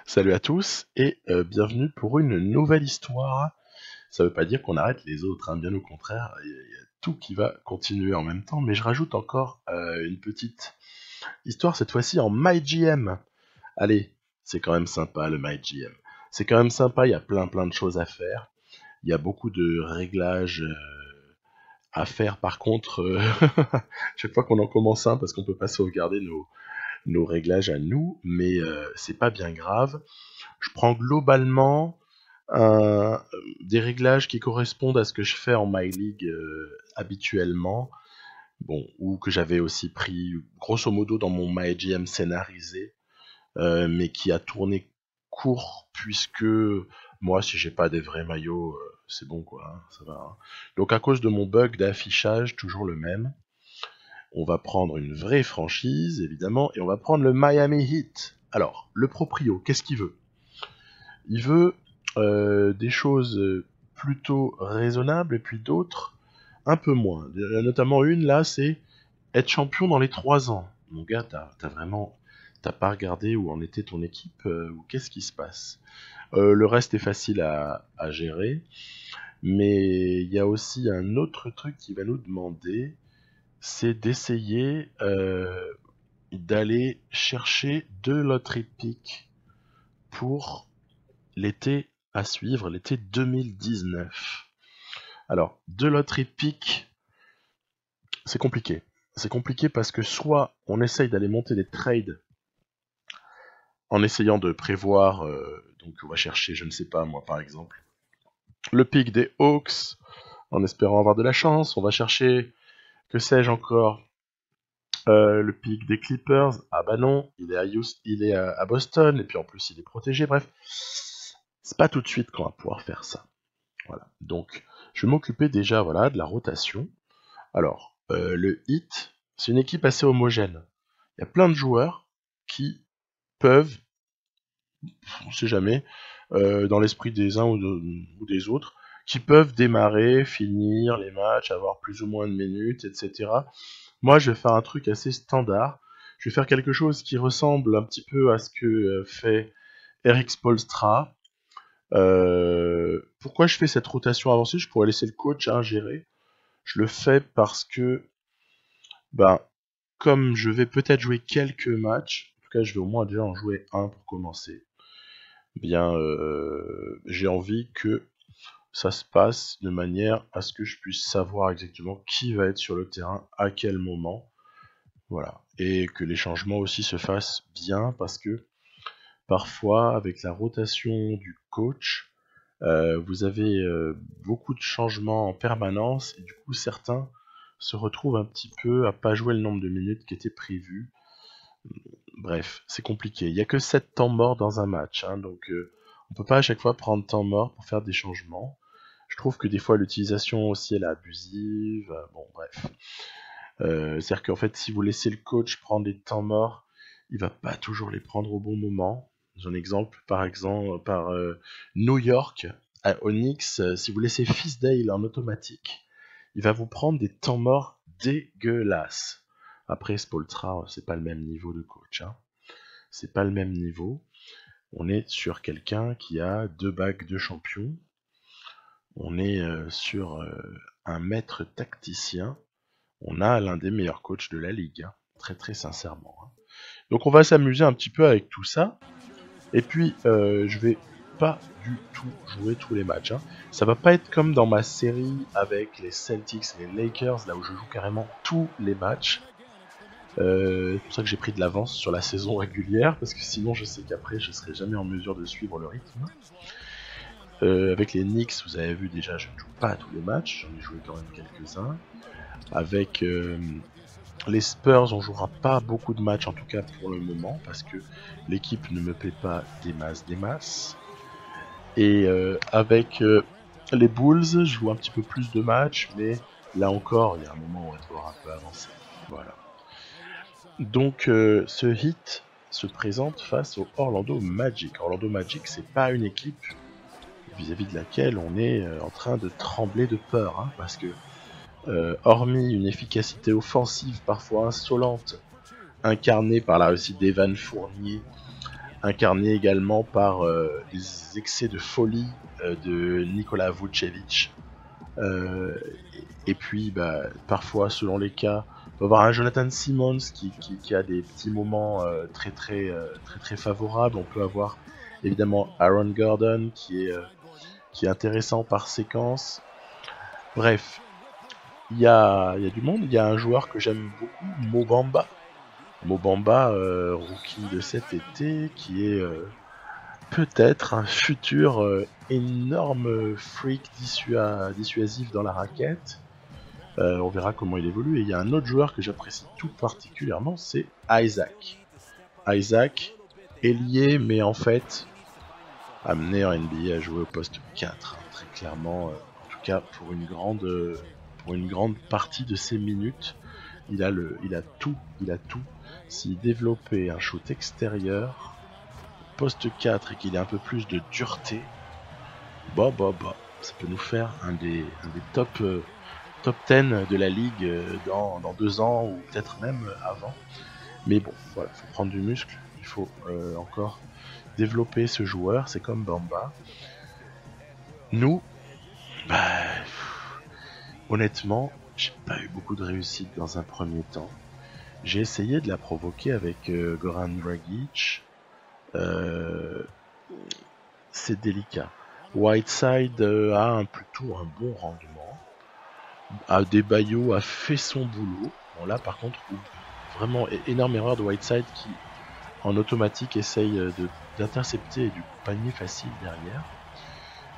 Salut à tous et bienvenue pour une nouvelle histoire. Ça veut pas dire qu'on arrête les autres, hein, bien au contraire, il y a tout qui va continuer en même temps, mais je rajoute encore une petite histoire, cette fois-ci en MyGM. Allez, c'est quand même sympa le MyGM. C'est quand même sympa, il y a plein de choses à faire. Il y a beaucoup de réglages à faire par contre. Chaque fois qu'on en commence un, parce qu'on peut pas sauvegarder nos réglages à nous, mais c'est pas bien grave. Je prends globalement des réglages qui correspondent à ce que je fais en My League habituellement, bon, ou que j'avais aussi pris grosso modo dans mon MyGM scénarisé, mais qui a tourné court puisque moi, si j'ai pas des vrais maillots, c'est bon quoi, hein, ça va. Hein. Donc à cause de mon bug d'affichage, toujours le même, on va prendre une vraie franchise évidemment et on va prendre le Miami Heat. Alors, le proprio, qu'est-ce qu'il veut? Il veut des choses plutôt raisonnables et puis d'autres un peu moins. Notamment une là, c'est être champion dans les 3 ans. Mon gars, t'as pas regardé où en était ton équipe ou qu'est-ce qui se passe. Le reste est facile à gérer, mais il y a aussi un autre truc qui va nous demander, c'est d'essayer d'aller chercher 2 lottery picks pour l'été à suivre, l'été 2019. Alors, 2 lottery picks, c'est compliqué. C'est compliqué parce que soit on essaye d'aller monter des trades en essayant de prévoir, donc on va chercher, je ne sais pas moi par exemple, le pick des Hawks en espérant avoir de la chance, on va chercher, que sais-je encore, le pick des Clippers, ah bah non, il est à Boston, et puis en plus il est protégé, bref, c'est pas tout de suite qu'on va pouvoir faire ça. Voilà. Donc, je vais m'occuper déjà voilà, de la rotation. Alors, le Heat, c'est une équipe assez homogène. Il y a plein de joueurs qui peuvent, on sait jamais, dans l'esprit des uns ou des autres, qui peuvent démarrer, finir les matchs, avoir plus ou moins de minutes, etc. Moi, je vais faire un truc assez standard. Je vais faire quelque chose qui ressemble un petit peu à ce que fait Eric Spoelstra. Pourquoi je fais cette rotation avancée? Je pourrais laisser le coach gérer. Je le fais parce que, ben, comme je vais peut-être jouer quelques matchs, en tout cas je vais au moins déjà en jouer un pour commencer, bien j'ai envie que ça se passe de manière à ce que je puisse savoir exactement qui va être sur le terrain à quel moment. Voilà. Et que les changements aussi se fassent bien parce que parfois avec la rotation du coach, vous avez beaucoup de changements en permanence et du coup certains se retrouvent un petit peu à pas jouer le nombre de minutes qui était prévu. Bref, c'est compliqué. Il n'y a que 7 temps morts dans un match, hein, donc on peut pas à chaque fois prendre temps mort pour faire des changements. Je trouve que des fois l'utilisation aussi elle est abusive. Bon bref. C'est-à-dire qu'en fait si vous laissez le coach prendre des temps morts, il va pas toujours les prendre au bon moment. J'ai un exemple par New York à Onyx, si vous laissez Fisdale en automatique, il va vous prendre des temps morts dégueulasses. Après, Spoelstra, c'est pas le même niveau de coach. Hein. C'est pas le même niveau. On est sur quelqu'un qui a 2 bagues de champion. On est sur un maître tacticien. On a l'un des meilleurs coachs de la ligue. Hein. Très sincèrement. Hein. Donc on va s'amuser un petit peu avec tout ça. Et puis, je vais pas du tout jouer tous les matchs. Hein. Ça va pas être comme dans ma série avec les Celtics et les Lakers, là où je joue carrément tous les matchs. C'est pour ça que j'ai pris de l'avance sur la saison régulière, parce que sinon je sais qu'après je serai jamais en mesure de suivre le rythme. Avec les Knicks, vous avez vu déjà, je ne joue pas à tous les matchs, j'en ai joué quand même quelques-uns. Avec les Spurs, on jouera pas beaucoup de matchs, en tout cas pour le moment, parce que l'équipe ne me plaît pas des masses. Et avec les Bulls, je joue un petit peu plus de matchs, mais là encore, il y a un moment où on va devoir un peu avancer. Voilà. Donc ce hit se présente face au Orlando Magic. Orlando Magic, c'est pas une équipe vis-à-vis de laquelle on est en train de trembler de peur, hein, parce que hormis une efficacité offensive parfois insolente, incarnée par la réussite d'Evan Fournier, incarné également par les excès de folie de Nikola Vucevic. Et puis, parfois, selon les cas, on peut avoir un Jonathan Simmons qui a des petits moments très favorables. On peut avoir évidemment Aaron Gordon qui est intéressant par séquence. Bref, il y a du monde. Il y a un joueur que j'aime beaucoup, Mo Bamba. Mo Bamba, rookie de cet été, qui est peut-être un futur énorme freak dissuasif dans la raquette. On verra comment il évolue. Et il y a un autre joueur que j'apprécie tout particulièrement, c'est Isaac. Isaac, ailier, mais en fait, amené en NBA à jouer au poste 4, très clairement. En tout cas, pour une grande partie de ses minutes, il a tout. S'il développait un shoot extérieur, poste 4 et qu'il ait un peu plus de dureté, ça peut nous faire un des top 10 de la ligue dans 2 ans ou peut-être même avant. Mais bon, voilà, faut prendre du muscle, il faut encore développer ce joueur, c'est comme Bamba. Nous, honnêtement, j'ai pas eu beaucoup de réussite dans un premier temps. J'ai essayé de la provoquer avec Goran Dragic. C'est délicat. Whiteside a plutôt un bon rendement. Adebayo a fait son boulot. Bon, là, par contre, vraiment énorme erreur de Whiteside qui, en automatique, essaye d'intercepter du panier facile derrière.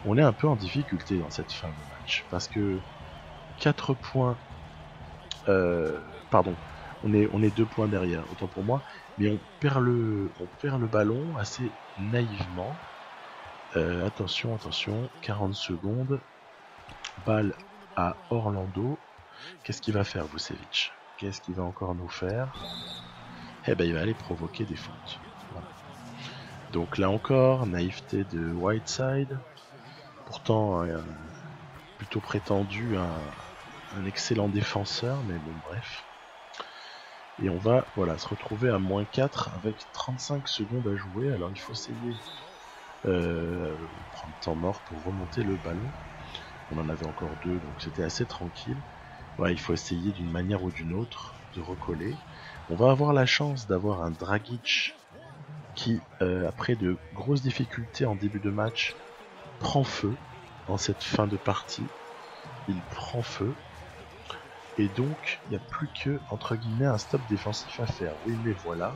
On est un peu en difficulté dans cette fin de match parce que 4 points. Pardon, on est 2 points derrière, autant pour moi, mais on perd le ballon assez naïvement. Attention, 40 secondes. Balle à Orlando. Qu'est-ce qu'il va faire, Vucevic? Qu'est-ce qu'il va encore nous faire? Il va aller provoquer des fautes. Voilà. Donc là encore, naïveté de Whiteside. Pourtant, plutôt prétendu un excellent défenseur, mais bon, bref. Et on va se retrouver à -4 avec 35 secondes à jouer. Alors il faut essayer prendre temps mort pour remonter le ballon. On en avait encore 2, donc c'était assez tranquille. Ouais, il faut essayer d'une manière ou d'une autre de recoller. On va avoir la chance d'avoir un Dragic qui, après de grosses difficultés en début de match, prend feu en cette fin de partie. Il prend feu. Et donc, il n'y a plus que, entre guillemets, un stop défensif à faire. Oui, mais voilà.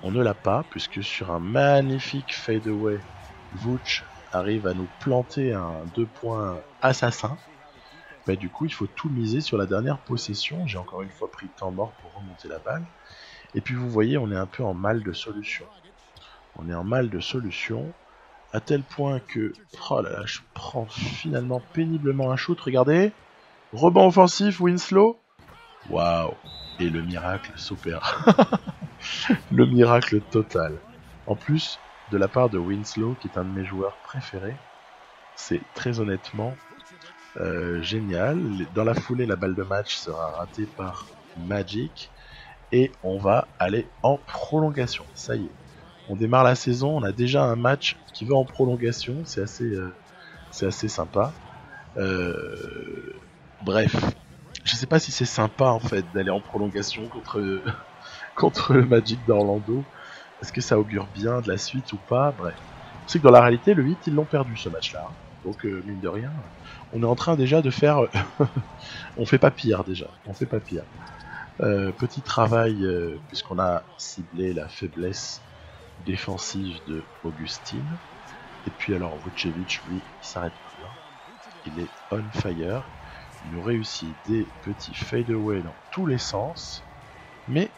On ne l'a pas, puisque sur un magnifique fadeaway, Vooch arrive à nous planter un 2 points assassin. Du coup, il faut tout miser sur la dernière possession. J'ai encore une fois pris le temps mort pour remonter la balle. Et puis, vous voyez, on est un peu en mal de solution. À tel point que, oh là là, je prends finalement péniblement un shoot. Regardez, rebond offensif, Winslow. Waouh! Et le miracle s'opère. Le miracle total. En plus, de la part de Winslow, qui est un de mes joueurs préférés, c'est très honnêtement génial. Dans la foulée, la balle de match sera ratée par Magic. Et on va aller en prolongation. Ça y est. On démarre la saison, on a déjà un match qui va en prolongation. C'est assez sympa. Bref. Je sais pas si c'est sympa en fait d'aller en prolongation contre le Magic d'Orlando. Est-ce que ça augure bien de la suite ou pas? Bref. C'est que dans la réalité, le 8, ils l'ont perdu ce match-là. Donc, mine de rien, on est en train déjà de faire... on fait pas pire déjà. Petit travail, puisqu'on a ciblé la faiblesse défensive de Augustine. Et puis alors, Vucevic, lui, il s'arrête pas là. Il est on fire. Il nous réussit des petits fadeaway dans tous les sens. Mais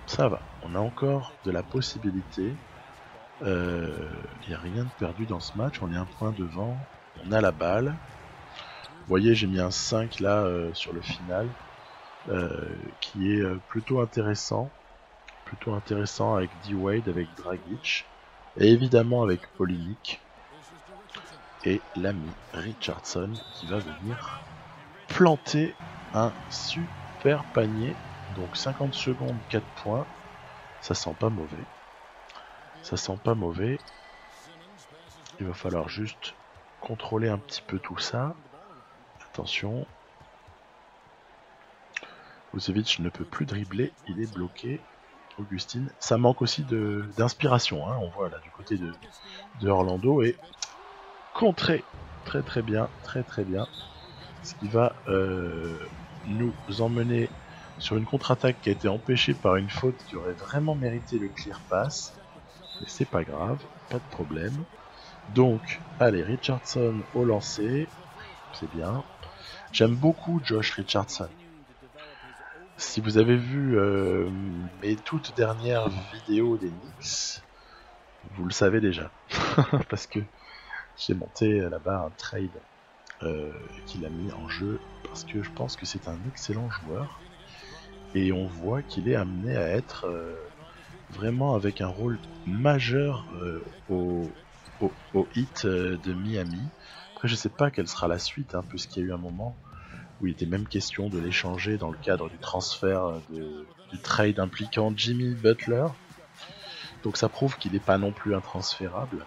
ça va, on a encore de la possibilité. Il n'y a rien de perdu dans ce match, on est un point devant, on a la balle. Vous voyez, j'ai mis un 5 là sur le final, qui est plutôt intéressant avec D-Wade, avec Dragic, et évidemment avec Olynyk, et l'ami Richardson qui va venir planter un super panier. Donc 50 secondes, 4 points, ça sent pas mauvais. Ça sent pas mauvais. Il va falloir juste contrôler un petit peu tout ça. Attention. Vucevic ne peut plus dribbler, il est bloqué. Augustine, ça manque aussi d'inspiration, hein. On voit là du côté de Orlando et contré très très bien, ce qui va nous emmener sur une contre-attaque qui a été empêchée par une faute qui aurait vraiment mérité le clear pass, mais c'est pas grave, pas de problème. Donc, allez, Richardson au lancer, c'est bien. J'aime beaucoup Josh Richardson. Si vous avez vu mes toutes dernières vidéos des Knicks, vous le savez déjà, parce que j'ai monté là-bas un trade qu'il a mis en jeu, parce que je pense que c'est un excellent joueur, et on voit qu'il est amené à être vraiment avec un rôle majeur au Heat de Miami. Après, je sais pas quelle sera la suite, hein, puisqu'il y a eu un moment où il était même question de l'échanger dans le cadre du transfert du trade impliquant Jimmy Butler. Donc ça prouve qu'il n'est pas non plus intransférable.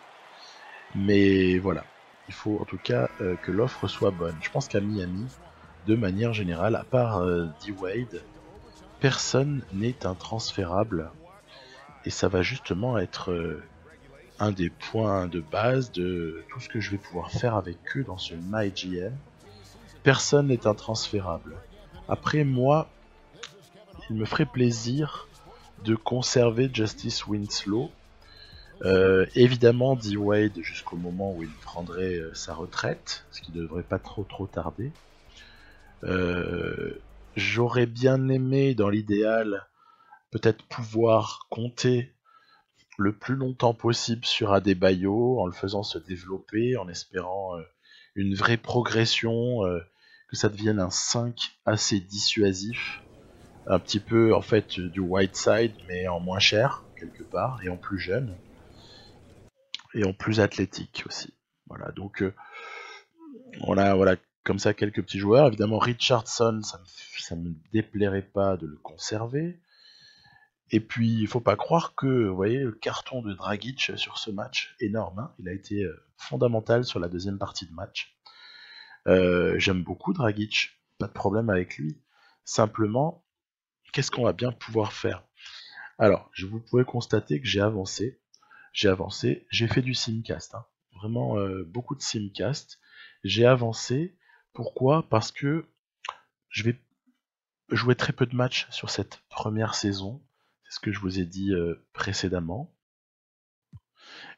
Mais voilà, il faut en tout cas que l'offre soit bonne. Je pense qu'à Miami, de manière générale, à part D-Wade, personne n'est intransférable. Et ça va justement être un des points de base de tout ce que je vais pouvoir faire avec eux dans ce MyGM. Personne n'est intransférable. Après, moi, il me ferait plaisir de conserver Justice Winslow. Évidemment, D-Wade jusqu'au moment où il prendrait sa retraite, ce qui devrait pas trop tarder. J'aurais bien aimé, dans l'idéal, peut-être pouvoir compter le plus longtemps possible sur Adebayo, en le faisant se développer, en espérant une vraie progression, que ça devienne un 5 assez dissuasif, un petit peu en fait du Whiteside, mais en moins cher, quelque part, et en plus jeune, et en plus athlétique aussi. Voilà, donc on a voilà, comme ça quelques petits joueurs. Évidemment, Richardson, ça me déplairait pas de le conserver. Et puis, il faut pas croire que, vous voyez, le carton de Dragic sur ce match, énorme, hein, il a été fondamental sur la deuxième partie de match. J'aime beaucoup Dragic, pas de problème avec lui. Simplement, qu'est-ce qu'on va bien pouvoir faire? Alors, vous pouvez constater que j'ai avancé, j'ai fait du simcast, hein, vraiment beaucoup de simcast. J'ai avancé, pourquoi? Parce que je vais jouer très peu de matchs sur cette première saison, c'est ce que je vous ai dit précédemment.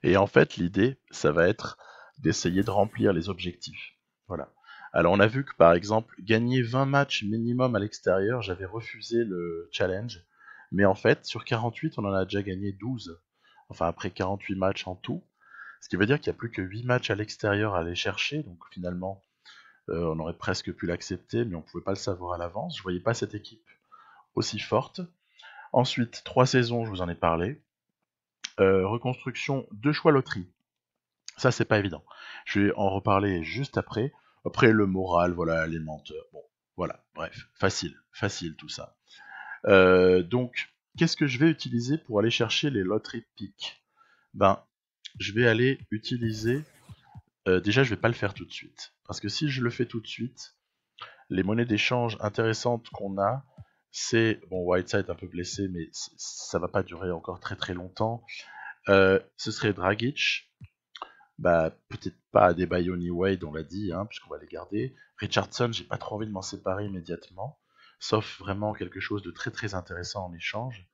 Et en fait, l'idée, ça va être d'essayer de remplir les objectifs. Voilà. Alors, on a vu que, par exemple, gagner 20 matchs minimum à l'extérieur, j'avais refusé le challenge. Mais en fait, sur 48, on en a déjà gagné 12. Enfin, après 48 matchs en tout. Ce qui veut dire qu'il n'y a plus que 8 matchs à l'extérieur à aller chercher. Donc, finalement, on aurait presque pu l'accepter, mais on ne pouvait pas le savoir à l'avance. Je ne voyais pas cette équipe aussi forte. Ensuite, 3 saisons, je vous en ai parlé. Reconstruction, 2 choix loterie. Ça, c'est pas évident. Je vais en reparler juste après. Après, le moral, voilà, les menteurs. Bon, voilà, bref, facile tout ça. Donc, qu'est-ce que je vais utiliser pour aller chercher les lottery picks? Ben, je vais aller utiliser... déjà, je vais pas le faire tout de suite. Parce que si je le fais tout de suite, les monnaies d'échange intéressantes qu'on a, c'est... Bon, Whiteside un peu blessé, mais ça va pas durer encore très longtemps. Ce serait Dragic. Bah, peut-être pas Adebayo ni Wade, on l'a dit, hein, puisqu'on va les garder. Richardson, j'ai pas trop envie de m'en séparer immédiatement, sauf vraiment quelque chose de très intéressant en échange.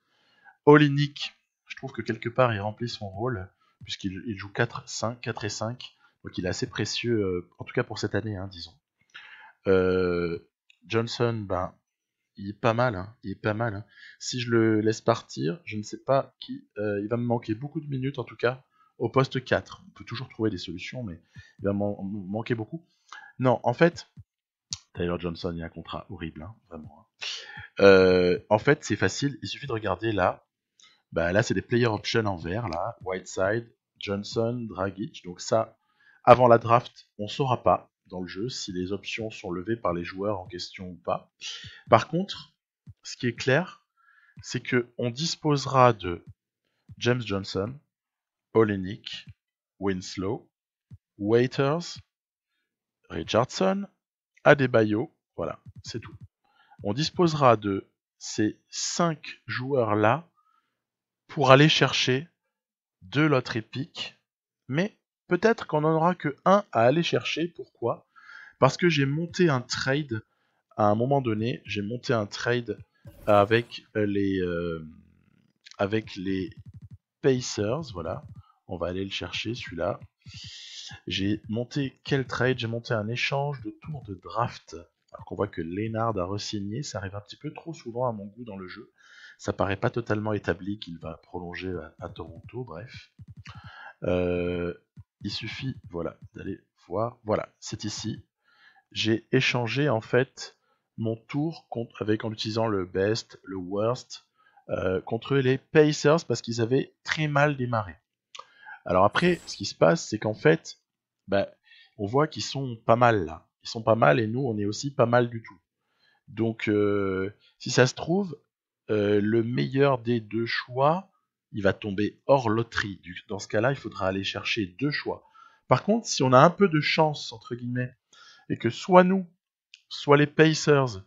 Olynyk, je trouve que quelque part il remplit son rôle, puisqu'il joue 4 et 5, donc il est assez précieux, en tout cas pour cette année, hein, disons. Johnson, ben, il est pas mal, hein, hein. Si je le laisse partir, je ne sais pas qui, il va me manquer beaucoup de minutes en tout cas, au poste 4. On peut toujours trouver des solutions, mais il va m'en manquer beaucoup. Non, en fait, Tyler Johnson, il y a un contrat horrible, hein, vraiment. En fait, c'est facile, il suffit de regarder là. Bah, là, c'est des player options en vert, là. Whiteside, Johnson, Dragic. Donc ça, avant la draft, on ne saura pas dans le jeu si les options sont levées par les joueurs en question ou pas. Par contre, ce qui est clair, c'est qu'on disposera de James Johnson, Olenek, Winslow, Waiters, Richardson, Adebayo, voilà, c'est tout. On disposera de ces 5 joueurs-là pour aller chercher 2 loteries pick, mais peut-être qu'on n'en aura que un à aller chercher. Pourquoi ? Parce que j'ai monté un trade, à un moment donné, j'ai monté un trade avec les Pacers, voilà. On va aller le chercher, celui-là. J'ai monté quel trade ? J'ai monté un échange de tour de draft. Alors qu'on voit que Leonard a re-signé, ça arrive un petit peu trop souvent à mon goût dans le jeu. Ça paraît pas totalement établi qu'il va prolonger à Toronto, bref. Il suffit, voilà, d'aller voir. Voilà, c'est ici. J'ai échangé en fait mon tour en utilisant le best, le worst, contre les Pacers parce qu'ils avaient très mal démarré. Alors après, ce qui se passe, c'est qu'en fait, on voit qu'ils sont pas mal là. Ils sont pas mal et nous, on est aussi pas mal du tout. Donc, si ça se trouve, le meilleur des 2 choix, il va tomber hors loterie. Dans ce cas-là, il faudra aller chercher 2 choix. Par contre, si on a un peu de chance, entre guillemets, et que soit nous, soit les Pacers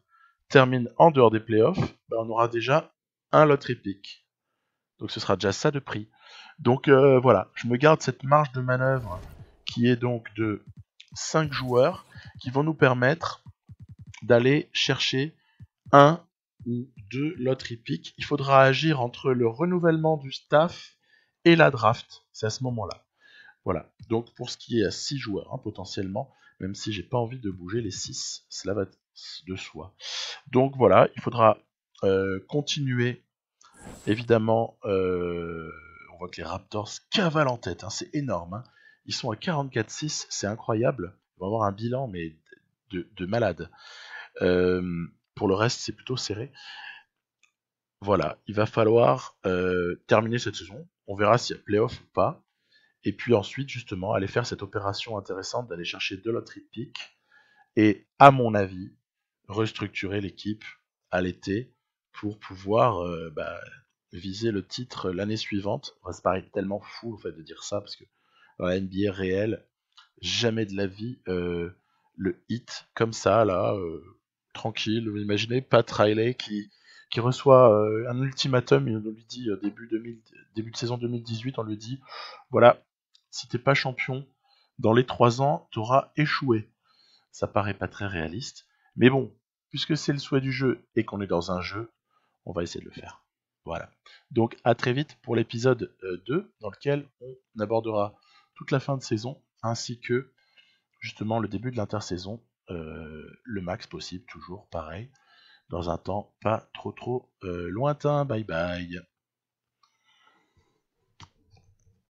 terminent en dehors des playoffs, on aura déjà un lottery pick. Donc ce sera déjà ça de prix. Donc voilà, je me garde cette marge de manœuvre qui est donc de 5 joueurs qui vont nous permettre d'aller chercher un ou 2 lottery picks. Il faudra agir entre le renouvellement du staff et la draft. C'est à ce moment-là. Voilà. Donc pour ce qui est à 6 joueurs, potentiellement, même si j'ai pas envie de bouger les 6, cela va de soi. Donc voilà, il faudra continuer. Évidemment, on voit que les Raptors cavalent en tête, c'est énorme. Ils sont à 44-6, c'est incroyable. Ils vont avoir un bilan mais de malade. Pour le reste, c'est plutôt serré. Voilà, il va falloir terminer cette saison. On verra s'il y a playoff ou pas. Et puis ensuite, justement, aller faire cette opération intéressante d'aller chercher 2 lottery picks. Et à mon avis, restructurer l'équipe à l'été pour pouvoir viser le titre l'année suivante. Ça paraît tellement fou en fait de dire ça parce que dans la NBA réelle, jamais de la vie le hit comme ça là, tranquille. Vous imaginez Pat Riley qui reçoit un ultimatum, on lui dit début de saison 2018, on lui dit voilà, si t'es pas champion dans les 3 ans, t'auras échoué. Ça paraît pas très réaliste, mais bon, puisque c'est le souhait du jeu et qu'on est dans un jeu, on va essayer de le faire. Voilà. Donc à très vite pour l'épisode 2, dans lequel on abordera toute la fin de saison, ainsi que justement le début de l'intersaison, le max possible, toujours pareil, dans un temps pas trop lointain. Bye bye.